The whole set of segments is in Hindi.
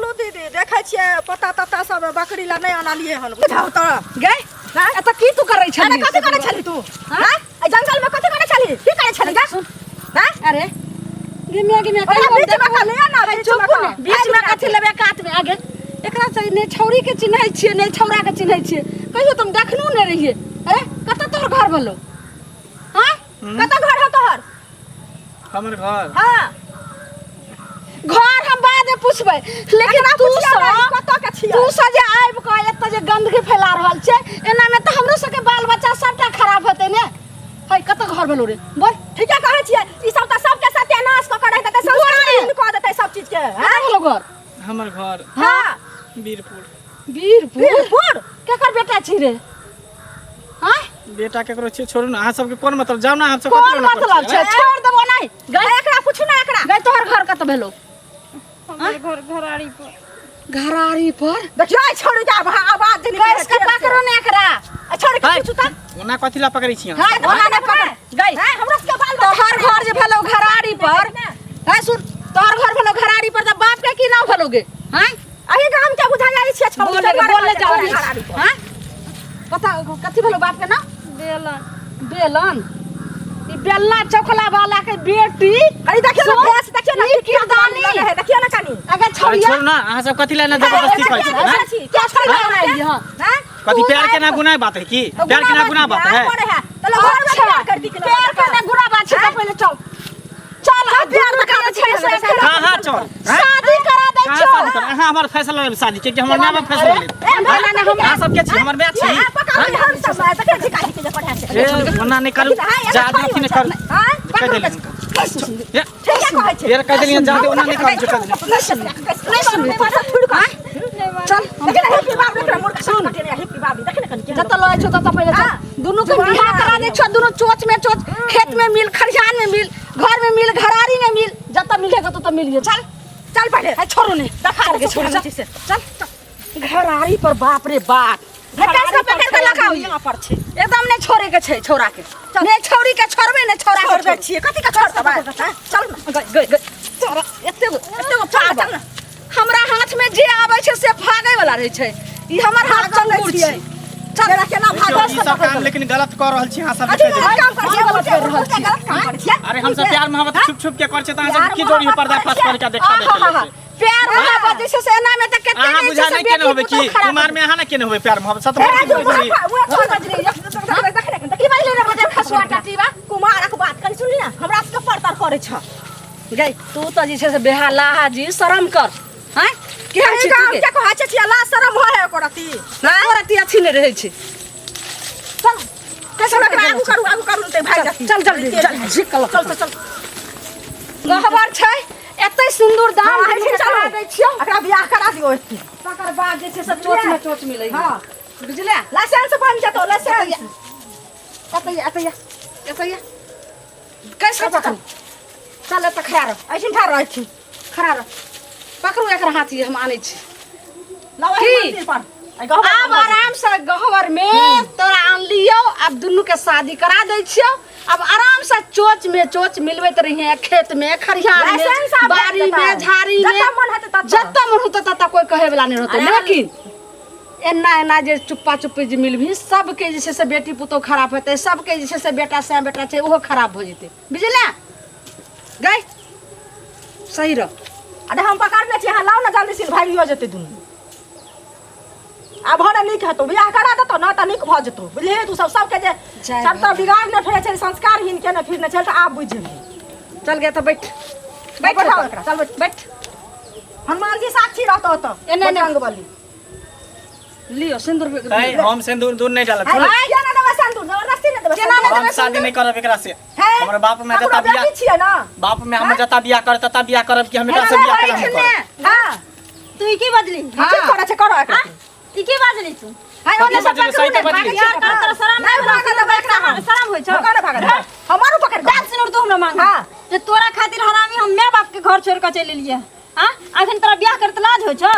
चलू दीदी देखै छियै पता तता सब बकरी ला नहीं आनलिए हन बुझाओ त गए एत की तू करै छली कथि करै छली तू हां ए जंगल में कथि करै छली की करै छली गा हां अरे गिमिया बीच में का ले ना बीच में कथि लेबे काट में आगे एकरा से ने छौरी के चिन्है छियै ने छौरा के चिन्है छियै कहियो तुम देखनु ने रहिए ए कत तोर घर भलो हां कत घर है तोहर हमर घर हां घर हम बाद में पूछबै लेकिन तू से जे आइब के एत जे गंदगी फैला रहल छै एना में त हमरो सके बाल बच्चा सबटा खराब होते ने है कत घर भलो रे बोल ठीके कहै छियै ई सब त सबके सत्यानाश क के देतै संस्कार क देतै सब चीज के हां भलो घर हमर घर हां वीरपुर केकर बेटा छी रे हां बेटा केकरो छी छोड़ू ना अहाँ सबके कोन मतलब जाउ ना हम सब कोन मतलब छै छोड़ देबो नहीं गए एकरा पूछू ना एकरा गए तोहर घर कत भेलो हमर घर घरारी पर देखियो आई छोड़ जा आवाज देनी कैसे पकड़ो ने एकरा छोड़ के पूछू त ओना कथि ला पकड़ै छी हां ओना ना पकड़ गई हमरा के बाल तोहर घर जे भेलो घरारी पर है सुन तोहर घर भेलो घरारी पर त बाप के की नाम भेलोगे हां अही गाम के बुझा जाई छै छोड़ बोले जाओ घरारी पर हां पता कथि भेलो बाप के नाम बेलन ई बेलना चोखला वाला के बेटी अरे देखियो ना फेस देखियो ना की दानी है देखियो ना कानी अगर छोड़िया छोड़ ना अहाँ सब कथि लेना जबरदस्ती करै छी ना क्या छोड़ बनाई हां हैं कथि प्यार के ना गुनाह बात है की प्यार के ना गुनाह बात है चलो घर में प्यार कर दी प्यार के ना गुनाह बात छै पहले चल चल प्यार में का छै हां चल शादी करा दे छो हां हमर फैसला ले शादी के हमर नाम फैसला ले हां सब के छी हमर मैच छी हम सब देखे छी काहे के पढ़ा छै ए मना नहीं करू जा देखि नहीं कर हां कह देली ठीक है कहै छै यार कह देली जा दे ओना नहीं कर चल हैप्पी बाप रे मोर सुन हैप्पी बाप देख न कनी जत लय छ तत पहिले चल दुनु के बियाह करा दे छ दुनु चोच में चोच खेत में मिल खरियान में मिल घर में मिल घरारी में मिल जत मिलेगा तो मिलिए चल चल पहले छोड़ो नहीं देखा के छोड़ से चल घरारी पर बाप रे बाप घाटा से पकड़ के लगाओ यहां पर छै एकदम नहीं छोड़े के छै छोरा के नहीं छोरी के छोड़बे नहीं छोरा के छोड़ छिए कथि का छोड़ दबा चल गई छोरा एते चल हमरा हाथ में जे आबै छै से भागै वाला रहै छै ई हमर हाथ चंगुर छै चल केना भागै ई सब काम लेकिन गलत कर रहल छी अहाँ सब काम कर रहल छी गलत काम कर छी अरे हम सब प्यार मोहब्बत छुप छुप के कर छै त अहाँ सब की जोड़ी पर्दा फास कर के देखा दे प्यार मोहब्बत जैसे सेना में त केते अहाँ बुझा नहीं केने होबे की कुमार में अहाँ ना केने होबे प्यार मोहब्बत सत बोल की बाजले रे बजे खसवा टाटीबा कुमार के बात कनी सुनली ना हमरा से परतर करे छ गई तू त जे छै से बेहाला हाजी शर्म कर हैं केहन छी तू के कहै छै अल्लाह शर्म होय है करती ना करती अच्छी नहीं रहै छै चल कैसे आगू करू ते भाई चल जल्दी चल झिकल चल गहबर छै एते सुंदर दाम चला दै छियो एकरा बियाह करा दियो तकर बाद जे छै से चोच में चोच मिलै हां बुझले लाइसेंस बन जतो लाइसेंस एतैया कैसे पकड़ चल त खड़ा रह ऐसे ठाड़ रह छी खड़ा रह पकड़ू एकर हाथी हम आनै छी लावा मंदिर पर अब आराम से गहवर में तोरा आन लियो अब दुनु के शादी करा दै छियो अब आराम से चोच में चोच मिलबैत रहिए खेत में खरियान में बाड़ी में झाड़ी में जत्ता मन होता तता कोई कहे वाला नहीं रहते लेकिन एना जे चुप्पा चुप्पी जे मिलभी सबके जे से बेटी पुतो खराब होते सबके जे से बेटा से बेटा छै ओहो खराब हो जेते बुझले गई सही रह अरे हम पकड़ ले छी हां लाओ ना जल्दी से भाई लियो जते दुनु अब भरा निक हतो बियाह करा दतो ना त निक भ जतो बुझले तू सब के जे सब त बिगाड़ ने फेरे छै संस्कारहीन के ने फिर ने चल त आप बुझ चल गए त बैठ बैठाओ एकरा चल बैठ हनुमान जी साक्षी रहतो त एने रंग बली लियो सिंदूर हम सिंदूर दूर नहीं डालत केना देबे सिंदूर जबरदस्ती नहीं देबे केना हम शादी नहीं करब एकरा से हमर बाप में जता बियाह छिए ना बाप में हम जता बियाह करत तता बियाह करब कि हम एकरा से बियाह करब हां तू की बदली ठीक करे छै करो एकरा ई की बाजली तू हाय ओने सब सही तो बदली यार कर शरम नहीं भागे त एकरा शरम होय छ कोना भागे हमारो पकड़ दान सिंदूर तू हमरा मांग हां जे तोरा खातिर हरामी हम माय बाप के घर छोड़ के चल लिए हां अखन तोरा बियाह करत लाज होय छ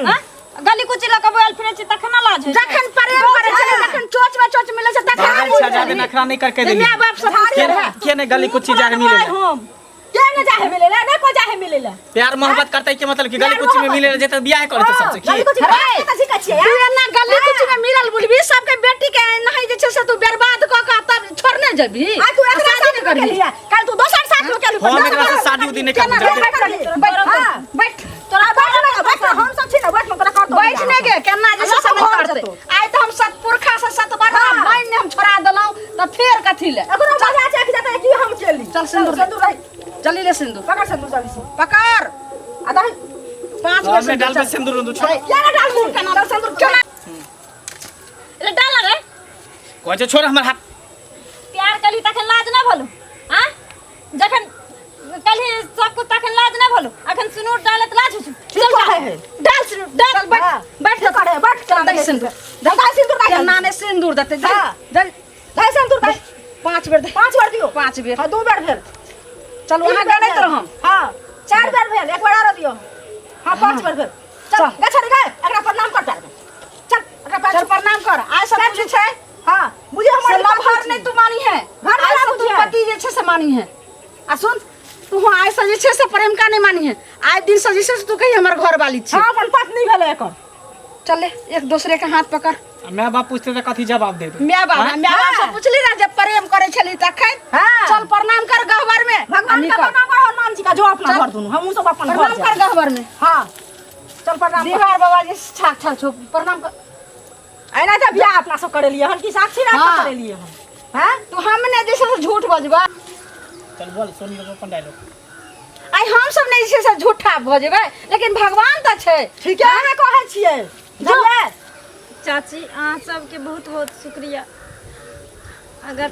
हां गली कुची लक बोल फिरे छी तखन लाज होय जखन प्रेम करे छै तखन चोच में चोच मिले छै तखन अच्छा ज्यादा नखरा नहीं करके देली माय बाप से के ने गली कुची जाके मिले क्या न जाहे मिलेला ना को जाहे मिलेला प्यार मोहब्बत करते के मतलब कि गली कुछ में मिले जेते बियाह करे तो सबसे गली कुछ की कैसे कछिया तू ना गली कुछ में मिलल बोलबी सबके बेटी के नहीं जे छै से तू बर्बाद क के तब छोड़ने जबी आ तू एकरा शादी कर लिया कल तू दोसर साथ में केलु हम एकरा से शादी उदी नहीं करब बैठ तोरा बैठ हम सब छी ना बैठ में तोरा कर दो बैठने के केना जे से सब करते आइ त हम सतपुरखा से सतबरहा माइन ने हम छोड़ा देलौ त फेर कथि ले एकरो बाजा छै कि जाते की हम चली चल सिंदूर सिंदूर जल्दी ले सिंदूर पकड़ सिंदूर जल्दी से पकड़ आधा 5 में मिनट डाल पे सिंदूर दू छोड़ या ना डाल दूर केना डाल सिंदूर चल ले डाल रे कोचे छोड़ हमर हाथ प्यार कली तखन लाज ना भलो हां जखन कली सबको तखन लाज ना भलो अखन सिंदूर डालत लाज हो ठीक है डाल सिंदूर डाल बैठ करे बैठ चल दे सिंदूर दादा सिंदूर का केना ने सिंदूर दते दे हां दे सिंदूर दे 5 बेर दे 5 बार दियो 5 बेर हां 2 बार भेल चल वहां गणित रह हम हां 4 बार भेल एक बार और दियो हां 5 बार भेल चल गछड़ी गए एकरा प्रणाम कर दे चल एकरा चल प्रणाम कर आइ सब कुछ छै हां मुझे हमारे लभर नहीं तू मानी है घर आइ वाला सब तू बुझिया। पति जे छै से मानी है आ सुन तू आइ से जे छै से प्रेम का नहीं मानी है आइ दिन से जे छै से तू कही हमर घर वाली छी हां अपन पत्नी भेले एकर चल ले एक दूसरे के हाथ पकड़ मैं बाप पूछते त कथि जवाब दे दे मैं बाबा मैं हाँ। से पूछली ना जब प्रेम करे छली तखन हाँ। चल प्रणाम कर गहवर में भगवान का प्रणाम कर हनुमान जी का जो अपना चल। घर दूनु हम सब अपन घर प्रणाम कर गहवर में हां चल प्रणाम कर दीवार बाबा जी छाक छाक छो प्रणाम कर ऐना त बियाह अपना सब करे लिए हन की साक्षी रात हाँ। करे लिए हम हैं तू हमने जैसे से झूठ बजबा चल बोल सोनी को अपन डायलॉग आई हम सब नहीं जैसे से झूठा बजबे लेकिन भगवान त छै ठीक है मैं कहै छियै बुझलिए चाची अहाँ सबके बहुत बहुत शुक्रिया अगर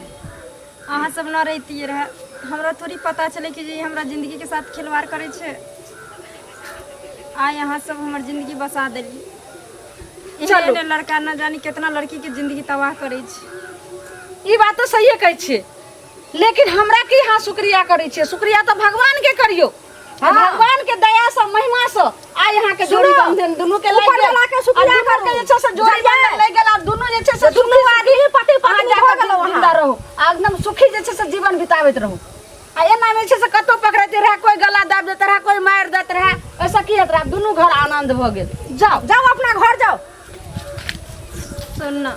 अहाँ सब न रहितियै रहे हमरा थोड़ी पता चले कि जे हमरा जिंदगी के साथ खिलवाड़ करे छै आइ अहाँ सब हमर जिंदगी बसा देली चलू। एहन लड़का न जानी कितना लड़की के जिंदगी तबाह करे छै ई बात तो सही कहै छियै लेकिन हमरा की हाँ शुक्रिया करै छियै शुक्रिया तो भगवान के करियो हाँ। भगवान के दया से महिमा से आइ यहाँ के जोड़ी सुनो, बंधन दुनू के ऊपर वाला के शुक्रिया के करू। जे छै से जोड़ी जइए। बंधन ले गेल आब दुनू जे छै से दुनू आदमी पति पत्नी अहाँ हो गेलौ जाकर जिंदा वहाँ रहू आ एकदम सुखी जे छै से जीवन बिताबैत रहू आ एना में छै से कतौ पकड़ैते रहे कोई गला दाब देते रहे कोई मार देते रहे ऐसा की हेत रहे दुनू घर आनंद भ गेल जाओ जाओ अपना घर जाओ सुन न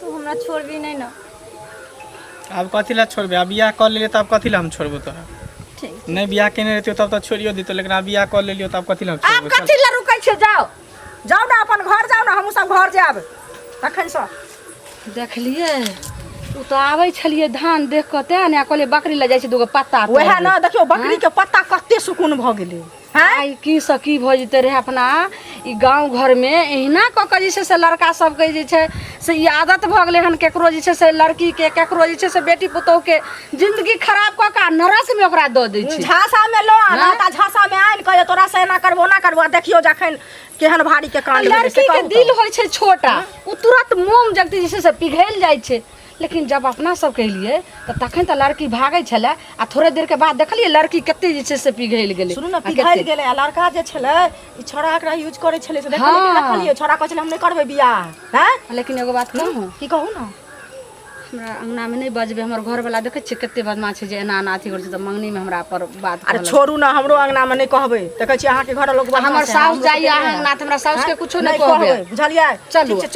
तू हमरा छोड़बी नहीं ना अब कथि ला छोड़बे अब बियाह कर लेले तब कथि ला हम छोड़बो तोरा ठीक नहीं बियाह केने रहतियो तब तो छोड़ियो दितो लेकिन अब बियाह कर लेलियो तब कथि ला आप छोड़बो कथी ला रुकै छै जाओ जाओ ना अपन घर जाओ ना हम सब घर जाब तखन से देखलिए उ तो आबै छलिए धान देख के ते ने कहले बकरी ले जाय छै दुगो पत्ता तोड़ ओहे दे। ना देखियो बकरी के पत्ता कते सुकून भ गेलै हैं आई की सकी भ जेते रहे अपना ई गांव घर में एहिना क के जे छै से लड़का सब के जे छै से ई आदत भ गेलै हन केकरो जे छै से लड़की के केकरो जे छै से बेटी पुतोह के जिंदगी खराब क के नरस में ओकरा द दै छै झांसा में लो आना ता झांसा में आइन कहे तोरा से ना करबो ना करबो देखियो जखन केहन भारी के कान लेबे से लड़की के कहू दिल तो। होय छै छोटा उ तुरंत मोम जगती जे छै से पिघल जाय छै लेकिन जब अपना सब कहलिए त तखन त लड़की भागै छले आ थोड़े देर के बाद देखलिए लड़की कते जे छै से पिघल गेलै सुनू ना आ पिघल कते- गेलै आ लड़का जे छलै ई छोड़ा एकरा यूज करे छलै से देखलिए हाँ। देखलिए छोड़ा कहै छलै हम नहीं करबै बियाह हैं लेकिन एगो बात कहूँ की कहू ना हमरा अंगना में नहीं बजबे हमर घर वाला देखे छियै कते बदमाश छै जे एना एना अथी करै छै त मंगनी में हमरा पर बात अरे कहलक। छोड़ू ना हमरो अंगना में नहीं कहबै देखै छी अहाँ के घर लोग हमर साउस जाइए अंगना त हमरा साउस के कुछो नहीं कहबे बुझलियै चलू। ठीक छै,